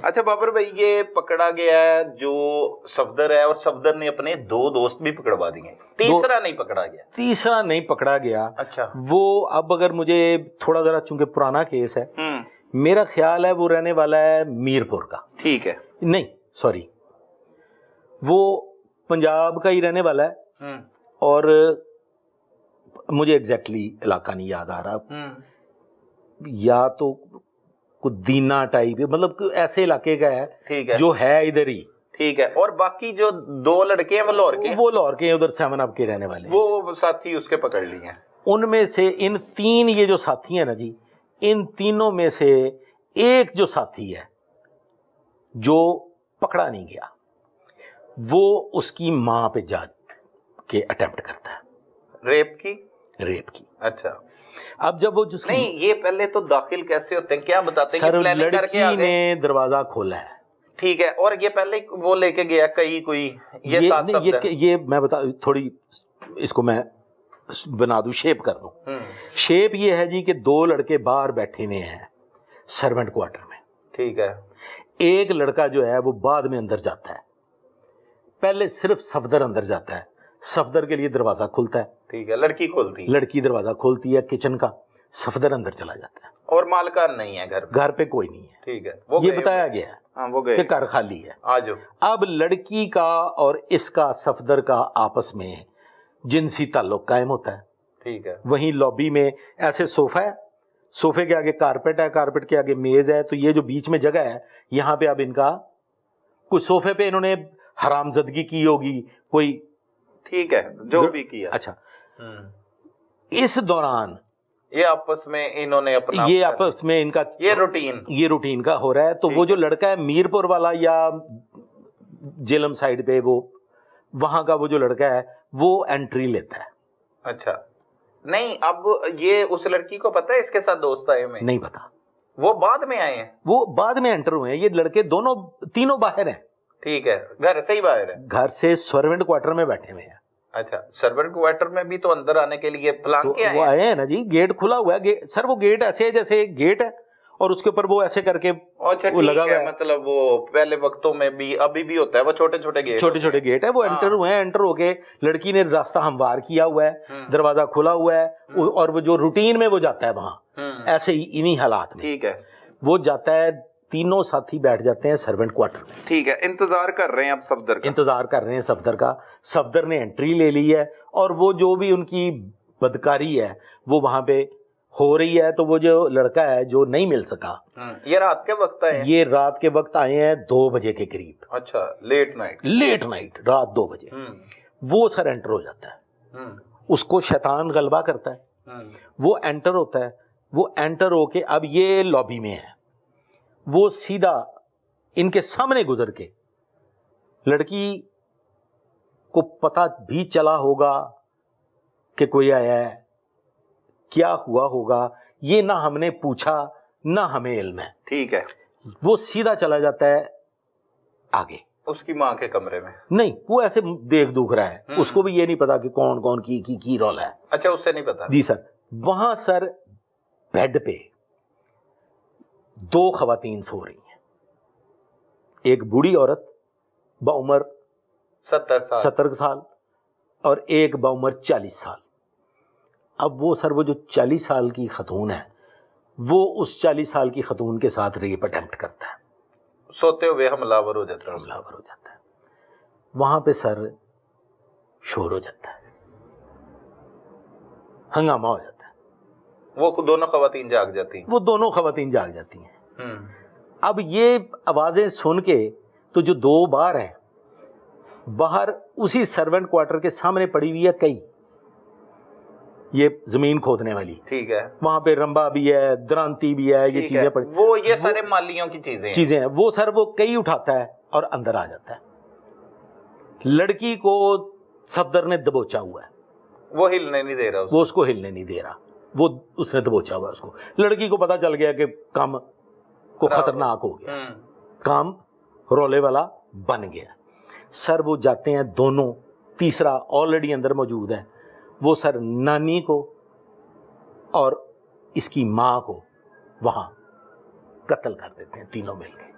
اچھا بابر بھائی، یہ پکڑا گیا ہے جو صفدر ہے، اور صفدر نے اپنے 2 دوست بھی پکڑوا دیے، تیسرا نہیں پکڑا گیا؟ تیسرا نہیں پکڑا گیا. اچھا. وہ اب اگر مجھے تھوڑا ذرا چونکہ پرانا کیس ہے، میرا خیال ہے وہ رہنے والا ہے میر پور کا. ٹھیک ہے. نہیں سوری، وہ پنجاب کا ہی رہنے والا ہے، اور مجھے ایگزیکٹلی علاقہ نہیں یاد آ رہا، یا تو دینا ٹائپ، مطلب ایسے علاقے کا ہے جو ہے ادھر ہی. ٹھیک ہے. اور باقی جو 2 لڑکے ہیں وہ لاہور کے ہیں؟ وہ لاہور کے ہیں، ادھر 7 اپ کے رہنے والے ہیں. وہ ساتھی اس کے پکڑ لیے ہیں. ان میں سے ان 3 یہ جو ساتھی ہیں نا جی، ان تینوں میں سے ایک جو ساتھی ہے جو پکڑا نہیں گیا، وہ اس کی ماں پہ جا کے اٹیمپٹ کرتا ہے، ریپ کی. اچھا. اب جب وہ جس نہیں، یہ پہلے تو داخل کیسے ہوتے ہیں، کیا بتاتے ہیں؟ سر لڑکی نے دروازہ کھولا ہے. ٹھیک ہے. اور یہ پہلے وہ لے کے گیا کوئی یہ میں بتا تھوڑی اس کو میں بنا دوں، شیپ کر دوں. شیپ یہ ہے جی کہ 2 لڑکے باہر بیٹھے ہوئے ہیں سرونٹ کوارٹر میں. ٹھیک ہے. ایک لڑکا جو ہے وہ بعد میں اندر جاتا ہے، پہلے صرف صفدر اندر جاتا ہے، صفدر کے لیے دروازہ کھلتا ہے. ٹھیک ہے. لڑکی کھولتی ہے، لڑکی دروازہ کھولتی ہے کچن کا، صفدر اندر چلا جاتا ہے. اور مالکان نہیں ہے گھر پہ کوئی نہیں ہے. ٹھیک ہے. یہ بتایا گیا ہے کہ گھر خالی ہے. اب لڑکی کا اور اس کا صفدر کا آپس میں جنسی تعلق قائم ہوتا ہے. ٹھیک ہے. وہیں لابی میں ایسے صوفہ ہے، صوفے کے آگے کارپیٹ ہے، کارپیٹ کے آگے میز ہے، تو یہ جو بیچ میں جگہ ہے یہاں پہ اب ان کا کچھ صوفے پہ انہوں نے حرام زدگی کی ہوگی کوئی. ٹھیک ہے. جو بھی کیا. اچھا. اس دوران یہ آپس میں انہوں نے اپنا یہ آپس میں ان کا یہ روٹین کا ہو رہا ہے. تو وہ جو لڑکا ہے میر پور والا یا جیلم سائڈ پہ، وہ وہاں کا وہ جو لڑکا ہے وہ انٹری لیتا ہے. اچھا. نہیں، اب یہ اس لڑکی کو پتا ہے اس کے ساتھ دوست آئے ہوئے؟ نہیں پتا. وہ بعد میں آئے ہیں؟ وہ بعد میں انٹر ہوئے ہیں. یہ لڑکے تینوں باہر ہیں. ٹھیک ہے. گھر سے ہی باہر ہے؟ گھر سے سرونٹ کوارٹر میں بیٹھے ہوئے ہیں. اچھا. سرونٹ کوارٹر میں بھی تو اندر آنے کے لیے پلان کیا ہے؟ وہ آئے ہیں نا جی، گیٹ کھلا ہوا ہے. سر وہ گیٹ ایسے ہے جیسے گیٹ ہے اور اس کے اوپر وہ ایسے کر کے لگا ہوا ہے. مطلب وہ پہلے وقتوں میں بھی ابھی بھی ہوتا ہے، وہ چھوٹے چھوٹے گیٹ ہے. وہ انٹر ہوئے ہیں. انٹر ہو کے لڑکی نے راستہ ہموار کیا ہوا ہے، دروازہ کھلا ہوا ہے، اور وہ جو روٹین میں وہ جاتا ہے وہاں ایسے ہی انہی حالات میں. ٹھیک ہے. وہ جاتا ہے، تینوں ساتھی بیٹھ جاتے ہیں سرونٹ کوارٹر میں. ٹھیک ہے. انتظار کر رہے ہیں اب صفدر کا. انتظار کر رہے ہیں صفدر کا. صفدر نے انٹری لے لی ہے، اور وہ جو بھی ان کی بدکاری ہے وہ وہاں پہ ہو رہی ہے. تو وہ جو لڑکا ہے جو نہیں مل سکا، یہ رات کے وقت آئے ہیں؟ یہ رات کے وقت آئے ہیں 2 بجے کے قریب. اچھا. لیٹ نائٹ رات 2 بجے وہ سر انٹر ہو جاتا ہے. اس کو شیطان غلبہ کرتا ہے، وہ انٹر ہوتا ہے. وہ انٹر ہو کے اب یہ لابی میں ہے، وہ سیدھا ان کے سامنے گزر کے، لڑکی کو پتہ بھی چلا ہوگا کہ کوئی آیا ہے، کیا ہوا ہوگا یہ نہ ہم نے پوچھا نہ ہمیں علم ہے. ٹھیک ہے. وہ سیدھا چلا جاتا ہے آگے اس کی ماں کے کمرے میں. نہیں، وہ ایسے دیکھ دکھ رہا ہے، اس کو بھی یہ نہیں پتا کہ کون کی رول ہے. اچھا. اس سے نہیں پتا. جی سر. وہاں سر بیڈ پہ 2 خواتین سو رہی ہیں، ایک بوڑھی عورت بعمر 70 سال اور ایک بعمر 40 سال. اب وہ سر وہ جو 40 سال کی خاتون ہے وہ اس 40 سال کی خاتون کے ساتھ ریپ اٹیمپٹ کرتا ہے. سوتے ہوئے حملہ ہو جاتا ہے. وہاں پہ سر شور ہو جاتا ہے، ہنگامہ ہو جاتا ہے. وہ دونوں خواتین جاگ جاتی ہیں. اب یہ آوازیں سن کے تو جو 2 بار ہیں باہر اسی سرونٹ کوارٹر کے سامنے پڑی ہوئی ہے کئی، یہ زمین کھودنے والی. ٹھیک ہے. وہاں پہ رمبا بھی ہے، درانتی بھی ہے، یہ چیزیں پڑی، وہ یہ سارے مالیوں کی چیزیں ہیں. وہ سر وہ کئی اٹھاتا ہے اور اندر آ جاتا ہے. لڑکی کو صفدر نے دبوچا ہوا ہے، وہ ہلنے نہیں دے رہا، وہ اس کو ہلنے نہیں دے رہا، وہ اس نے دبوچا ہوا ہے اس کو. لڑکی کو پتا چل گیا کہ کام کو خطرناک ہو گیا، کام رولے والا بن گیا. سر وہ جاتے ہیں دونوں، تیسرا آلریڈی اندر موجود ہے، وہ سر نانی کو اور اس کی ماں کو وہاں قتل کر دیتے ہیں تینوں مل کے.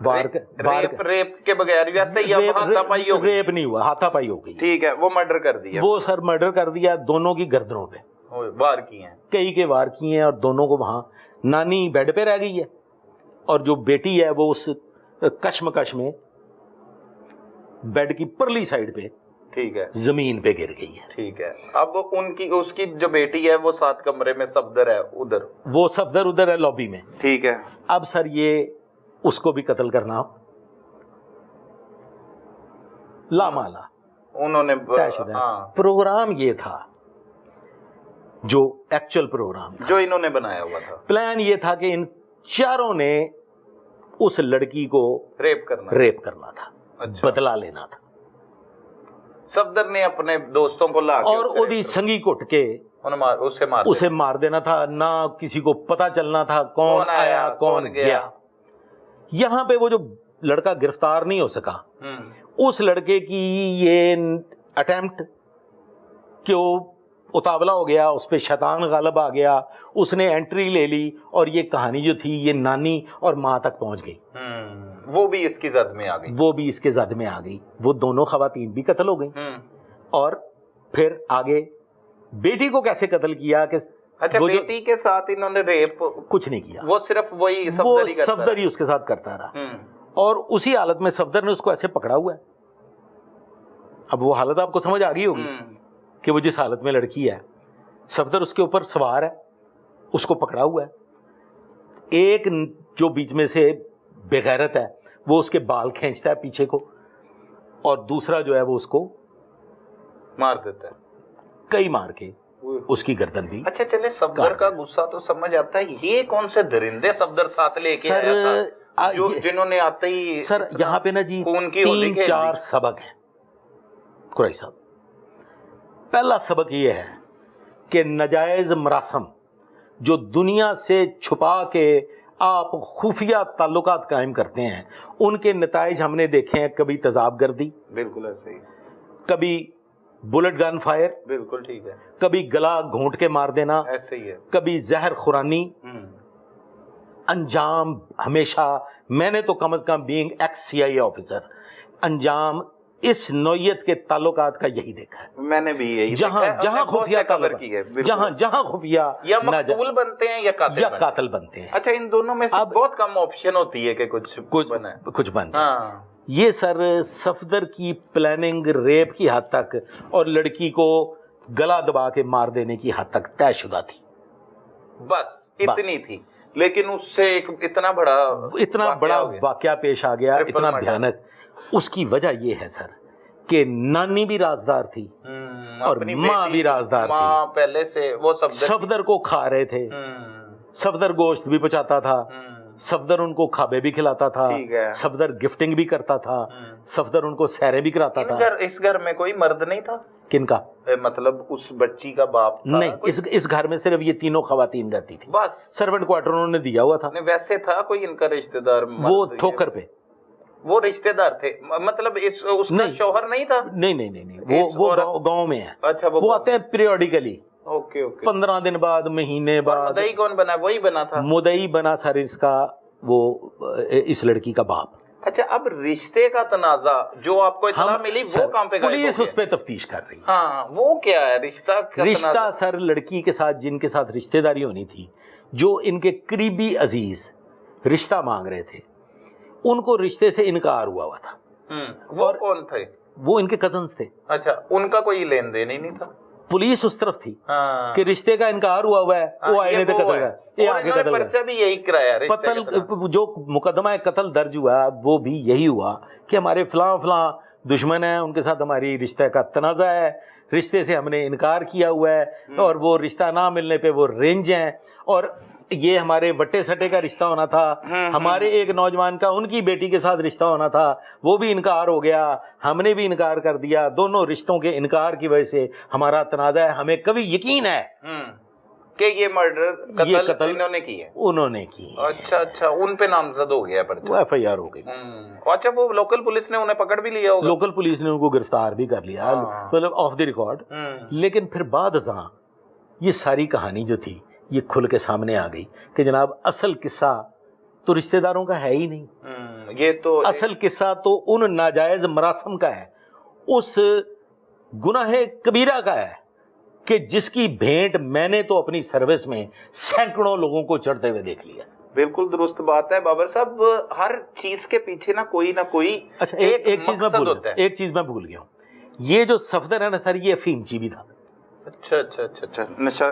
ریپ کے بغیر ویسے ہی ہاتھاپائی ہو گئی؟ ریپ نہیں ہوا، ہاتھا پائی ہو گئی. ٹھیک ہے، وہ مرڈر کر دیا، وہ سر مرڈر کر دیا، دونوں کی گردنوں پہ وار کیے ہیں، کئی کے وار کیے ہیں، اور دونوں کو وہاں نانی بیڈ پہ رہ گئی ہے اور جو بیٹی ہے وہ اس کشمکش میں بیڈ کی پرلی سائڈ پہ ٹھیک ہے زمین پہ گر گئی ہے. ٹھیک ہے. اب اس کی جو بیٹی ہے وہ ساتھ کمرے میں صفدر ہے ادھر، وہ صفدر ادھر ہے لابی میں. ٹھیک ہے. اب سر یہ اس کو بھی قتل کرنا لامالا انہوں نے پروگرام یہ تھا، جو ایکچوئل پروگرام تھا جو انہوں نے بنایا ہوا تھا. پلان یہ تھا کہ ان چاروں نے اس لڑکی کو ریپ کرنا تھا، بدلہ لینا تھا. صفدر نے اپنے دوستوں کو لا اور اودی سنگی کٹ کے اسے مار دینا تھا، نہ کسی کو پتا چلنا تھا کون آیا کون گیا. یہاں پہ وہ جو لڑکا گرفتار نہیں ہو سکا، اس لڑکے کی یہ اٹیمپٹ کہ وہ اتاولا ہو گیا، اس پہ شیطان غالب آ گیا، اس نے انٹری لے لی اور یہ کہانی جو تھی یہ نانی اور ماں تک پہنچ گئی. وہ بھی اس کی زد میں آ گئی. وہ دونوں خواتین بھی قتل ہو گئی. اور پھر آگے بیٹی کو کیسے قتل کیا کہ بیٹی کے ساتھ انہوں نے ریپ کچھ نہیں کیا، وہ صرف وہی صفدر ہی اس کے ساتھ کرتا رہا. اور اسی حالت میں صفدر نے اس کو ایسے پکڑا ہوا ہے. اب وہ حالت آپ کو سمجھ آ گئی ہوگی کہ وہ جس حالت میں لڑکی ہے، صفدر اس کے اوپر سوار ہے، اس کو پکڑا ہوا ہے. ایک جو بیچ میں سے بےغیرت ہے وہ اس کے بال کھینچتا ہے پیچھے کو، اور دوسرا جو ہے وہ اس کو مار دیتا ہے، کئی مار کے اس کی گردن بھی. اچھا چلے، صفدر کا غصہ تو سمجھ آتا ہے، یہ کون سے درندے صفدر ساتھ لے کے آیا تھا جنہوں نے آتے ہی سر یہاں پہ نا جی 3-4 سبق ہیں قریشی صاحب. پہلا سبق یہ ہے کہ ناجائز مراسم جو دنیا سے چھپا کے آپ خفیہ تعلقات قائم کرتے ہیں، ان کے نتائج ہم نے دیکھے ہیں. کبھی تیزاب گردی، بالکل ایسے ہی، کبھی بلٹ گن فائر، بالکل ٹھیک ہے، کبھی گلا گھونٹ کے مار دینا، ایسے ہی ہے، کبھی زہر خورانی. انجام ہمیشہ، میں نے تو کم از کم بینگ ایکس CIA آفیسر، انجام اس نوعیت کے تعلقات کا یہی دیکھا ہے. میں نے بھی یہی جہاں خفیہ تعلق کی ہے، جہاں خفیہ یا مقتول بنتے ہیں یا قاتل بنتے ہیں. اچھا، ان دونوں میں سے بہت کم آپشن ہوتی ہے کہ کچھ بنے. یہ سر صفدر کی پلاننگ ریپ کی حد تک اور لڑکی کو گلا دبا کے مار دینے کی حد تک طے شدہ تھی. بس اتنی تھی، لیکن اس سے ایک اتنا بڑا واقعہ پیش آ گیا، اتنا بھیانک. اس کی وجہ یہ ہے سر کہ نانی بھی رازدار تھی اور ماں بھی رازدار تھی. پہلے سے وہ صفدر کو کھا رہے تھے، صفدر گوشت بھی پچاتا تھا، صفدر ان کو کھابے بھی کھلاتا تھا، صفدر گفٹنگ بھی کرتا تھا، صفدر ان کو سیریں بھی کراتا تھا. اس گھر میں کوئی مرد نہیں تھا؟ کن کا؟ مطلب اس بچی کا باپ تھا؟ نہیں، اس گھر میں صرف یہ تینوں خواتین رہتی تھی. بس سرونٹ کوارٹر انہوں نے دیا ہوا تھا. ویسے تھا کوئی ان کا رشتہ دار؟ وہ ٹھوکر پہ وہ رشتہ دار تھے، مطلب اس کا شوہر نہیں تھا؟ نہیں، وہ گاؤں میں ہے. اچھا، وہ آتے ہیں پیریوڈیکلی، اوکے 15 دن بعد، مہینے بعد. مدعی کون بنا؟ وہی بنا تھا، مدعی بنا سر اس کا وہ اس لڑکی کا باپ. اچھا، اب رشتے کا تنازع جو آپ کو اطلاع ملی وہ کہاں پہ؟ پولیس اس پہ تفتیش کر رہی ہے. ہاں، وہ کیا ہے رشتہ سر لڑکی کے ساتھ جن کے ساتھ رشتہ داری ہونی تھی، جو ان کے قریبی عزیز رشتہ مانگ رہے تھے، ان کو رشتے سے انکار ہوا تھا. وہ کون تھے؟ وہ ان کے کزنز تھے. اچھا، ان کا کوئی لین دین ہی نہیں تھا؟ پولیس اس طرف تھی کہ رشتے کا انکار ہوا ہے، وہ آئے تھے قتل کا، یہ آگے قتل پرچہ بھی یہی کرایا. جو مقدمہ قتل درج ہوا وہ بھی یہی ہوا کہ ہمارے فلاں دشمن ہیں، ان کے ساتھ ہماری رشتہ کا تنازع ہے، رشتے سے ہم نے انکار کیا ہوا ہے، اور وہ رشتہ نہ ملنے پہ وہ رینج ہیں، اور یہ ہمارے وٹے سٹے کا رشتہ ہونا تھا، ہمارے ایک نوجوان کا ان کی بیٹی کے ساتھ رشتہ ہونا تھا، وہ بھی انکار ہو گیا، ہم نے بھی انکار کر دیا. دونوں رشتوں کے انکار کی وجہ سے ہمارا تنازع ہے. ہمیں کبھی یقین ہے کہ یہ مرڈر قتل انہوں نے کی. اچھا، ان پہ نامزد ہو گیا، پر FIR ہو گئی. اچھا، وہ لوکل پولیس نے انہیں پکڑ بھی لیا ہوگا؟ لوکل پولیس نے ان کو گرفتار بھی کر لیا، مطلب آف دی ریکارڈ. لیکن پھر بعد ازاں یہ ساری کہانی جو تھی یہ کھل کے سامنے آ گئی کہ جناب اصل قصہ تو رشتہ داروں کا ہے ہی نہیں، یہ تو اصل قصہ تو ان ناجائز مراسم کا ہے، اس گناہ کبیرہ کا ہے کہ جس کی بھینٹ میں نے تو اپنی سروس میں سینکڑوں لوگوں کو چڑھتے ہوئے دیکھ لیا۔ بالکل درست بات ہے بابر صاحب، ہر چیز کے پیچھے نہ کوئی اچھا ایک چیز میں بھول گیا ہوں، یہ جو صفدر ہے نا سر، یہ افیم چی بھی تھا۔ اچھا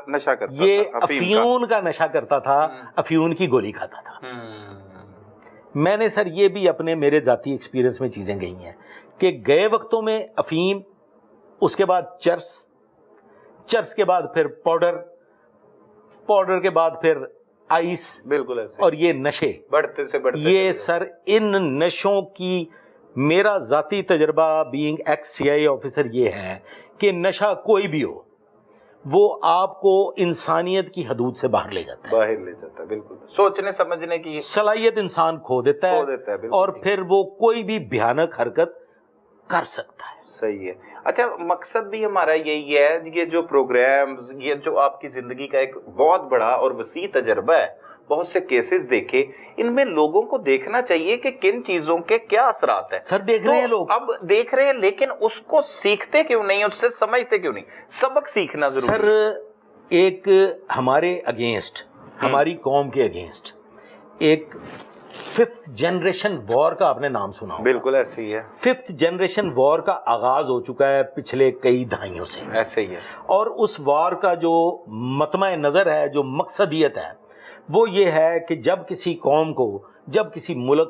نشہ کرتا یہ تھا، افیون کا نشہ کرتا تھا، افیون کی گولی کھاتا تھا۔ میں نے سر یہ بھی اپنے میرے ذاتی ایکسپیرینس میں چیزیں گئی ہیں کہ گئے وقتوں میں افیم، اس کے بعد چرس کے بعد پھر پاؤڈر کے بعد پھر آئس، بالکل ایسے، اور یہ نشے بڑھتے سے بڑھتے، یہ سر ان نشوں کی میرا ذاتی تجربہ بینگ ایکس سی آئی آفیسر یہ ہے کہ نشہ کوئی بھی ہو وہ آپ کو انسانیت کی حدود سے باہر لے جاتا ہے، بالکل سوچنے سمجھنے کی صلاحیت انسان کھو دیتا ہے اور پھر وہ کوئی بھی بھیانک حرکت کر سکتا ہے۔ صحیح ہے۔ اچھا مقصد بھی ہمارا یہی ہے، یہ جو پروگرامز، یہ جو آپ کی زندگی کا ایک بہت بڑا اور وسیع تجربہ ہے، بہت سے کیسز دیکھے، ان میں لوگوں کو دیکھنا چاہیے کہ کن چیزوں کے کیا اثرات ہیں۔ سر دیکھ رہے ہیں لوگ، اب دیکھ رہے ہیں، لیکن اس کو سیکھتے کیوں نہیں، اس سے سمجھتے کیوں نہیں؟ سبق سیکھنا ضروری ہے۔ سر ایک ہمارے اگینسٹ، ہماری قوم کے اگینسٹ ایک 5th جنریشن وار کا آپ نے نام سنا ہوگا۔ بالکل ایسے ہی ہے، 5th جنریشن وار کا آغاز ہو چکا ہے پچھلے کئی دہائیوں سے، ایسے ہی ہے۔ اور اس وار کا جو مطمع نظر ہے، جو مقصدیت ہے، وہ یہ ہے کہ جب کسی قوم کو، جب کسی ملک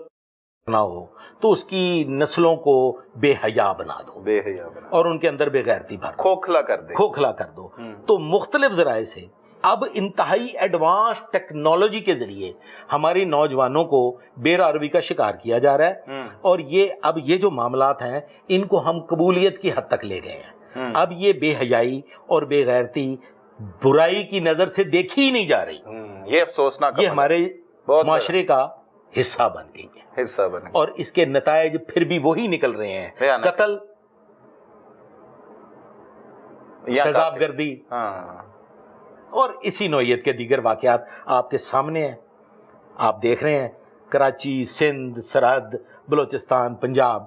بنا ہو تو اس کی نسلوں کو بے حیا بنا دو، اور ان کے اندر بے غیرتی بھر دو، کھوکھلا کر دو۔ تو مختلف ذرائع سے اب انتہائی ایڈوانس ٹیکنالوجی کے ذریعے ہماری نوجوانوں کو بے راروی کا شکار کیا جا رہا ہے، اور اب یہ جو معاملات ہیں ان کو ہم قبولیت کی حد تک لے گئے ہیں۔ اب یہ بے حیائی اور بے غیرتی برائی کی نظر سے دیکھی ہی نہیں جا رہی، یہ افسوسناک، یہ ہمارے معاشرے کا حصہ بن گئی ہے، اور اس کے نتائج پھر بھی وہی نکل رہے ہیں، قتل، تیزاب گردی، اور اسی نوعیت کے دیگر واقعات آپ کے سامنے ہیں۔ آپ دیکھ رہے ہیں کراچی، سندھ، سرحد، بلوچستان، پنجاب،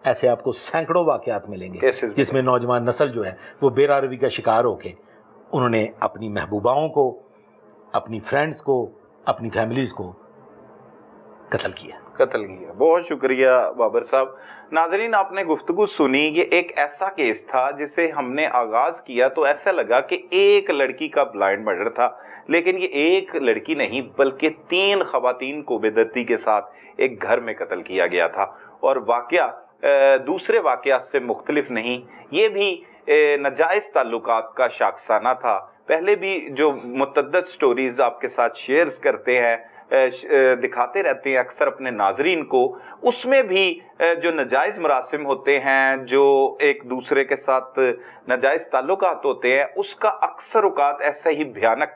ایسے آپ کو سینکڑوں واقعات ملیں گے جس میں نوجوان نسل جو ہے وہ بے راروی کا شکار ہو کے انہوں نے اپنی محبوباؤں کو، اپنی فرینڈز کو، اپنی فیملیز کو قتل کیا۔ بہت شکریہ بابر صاحب۔ ناظرین، آپ نے گفتگو سنی، یہ ایک ایسا کیس تھا جسے ہم نے آغاز کیا تو ایسا لگا کہ ایک لڑکی کا بلائنڈ مرڈر تھا، لیکن یہ ایک لڑکی نہیں بلکہ 3 خواتین کو بے دردی کے ساتھ ایک گھر میں قتل کیا گیا تھا، اور واقعہ دوسرے واقعات سے مختلف نہیں، یہ بھی ناجائز تعلقات کا شاخسانہ تھا۔ پہلے بھی جو متعدد سٹوریز آپ کے ساتھ شیئرز کرتے ہیں، دکھاتے رہتے ہیں اکثر اپنے ناظرین کو، اس میں بھی جو ناجائز مراسم ہوتے ہیں، جو ایک دوسرے کے ساتھ ناجائز تعلقات ہوتے ہیں، اس کا اکثر اوقات ایسا ہی بھیانک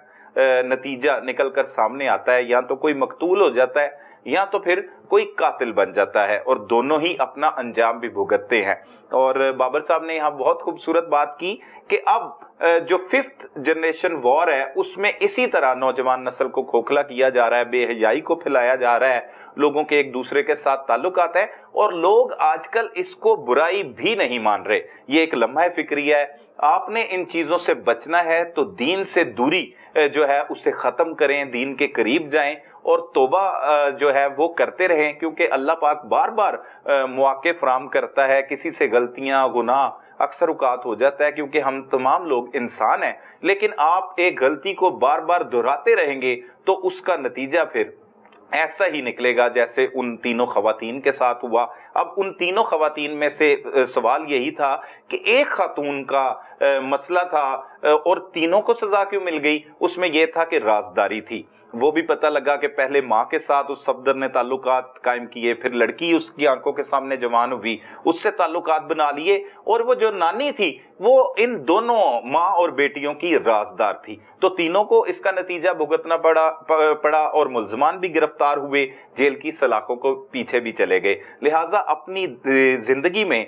نتیجہ نکل کر سامنے آتا ہے، یا تو کوئی مقتول ہو جاتا ہے یا تو پھر کوئی قاتل بن جاتا ہے، اور دونوں ہی اپنا انجام بھی بھگتتے ہیں۔ اور بابر صاحب نے یہاں بہت خوبصورت بات کی کہ اب جو 5th جنریشن وار ہے اس میں اسی طرح نوجوان نسل کو کھوکھلا کیا جا رہا ہے، بے حیائی کو پھیلایا جا رہا ہے، لوگوں کے ایک دوسرے کے ساتھ تعلقات ہیں، اور لوگ آج کل اس کو برائی بھی نہیں مان رہے۔ یہ ایک لمحہ فکری ہے، آپ نے ان چیزوں سے بچنا ہے تو دین سے دوری جو ہے اسے ختم کریں، دین کے قریب جائیں اور توبہ جو ہے وہ کرتے رہیں، کیونکہ اللہ پاک بار بار مواقع فراہم کرتا ہے۔ کسی سے غلطیاں، گناہ اکثر اوقات ہو جاتا ہے کیونکہ ہم تمام لوگ انسان ہیں، لیکن آپ ایک غلطی کو بار بار دہراتے رہیں گے تو اس کا نتیجہ پھر ایسا ہی نکلے گا جیسے ان تینوں خواتین کے ساتھ ہوا۔ اب ان تینوں خواتین میں سے سوال یہی تھا کہ ایک خاتون کا مسئلہ تھا اور تینوں کو سزا کیوں مل گئی؟ اس میں یہ تھا کہ رازداری تھی۔ وہ بھی پتہ لگا کہ پہلے ماں کے ساتھ اس صفدر نے تعلقات قائم کیے، پھر لڑکی اس کی آنکھوں کے سامنے جوان ہوئی، اس سے تعلقات بنا لیے، اور وہ جو نانی تھی وہ ان دونوں ماں اور بیٹیوں کی رازدار تھی۔ تو تینوں کو اس کا نتیجہ بھگتنا پڑا اور ملزمان بھی گرفتار ہوئے، جیل کی سلاخوں کو پیچھے بھی چلے گئے۔ لہٰذا اپنی زندگی میں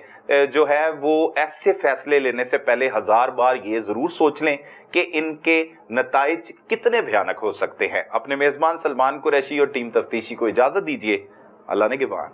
جو ہے وہ ایسے فیصلے لینے سے پہلے 1000 بار یہ ضرور سوچ لیں کہ ان کے نتائج کتنے بھیانک ہو سکتے ہیں۔ اپنے میزبان سلمان قریشی اور ٹیم تفتیشی کو اجازت دیجیے۔ اللہ نگہبان۔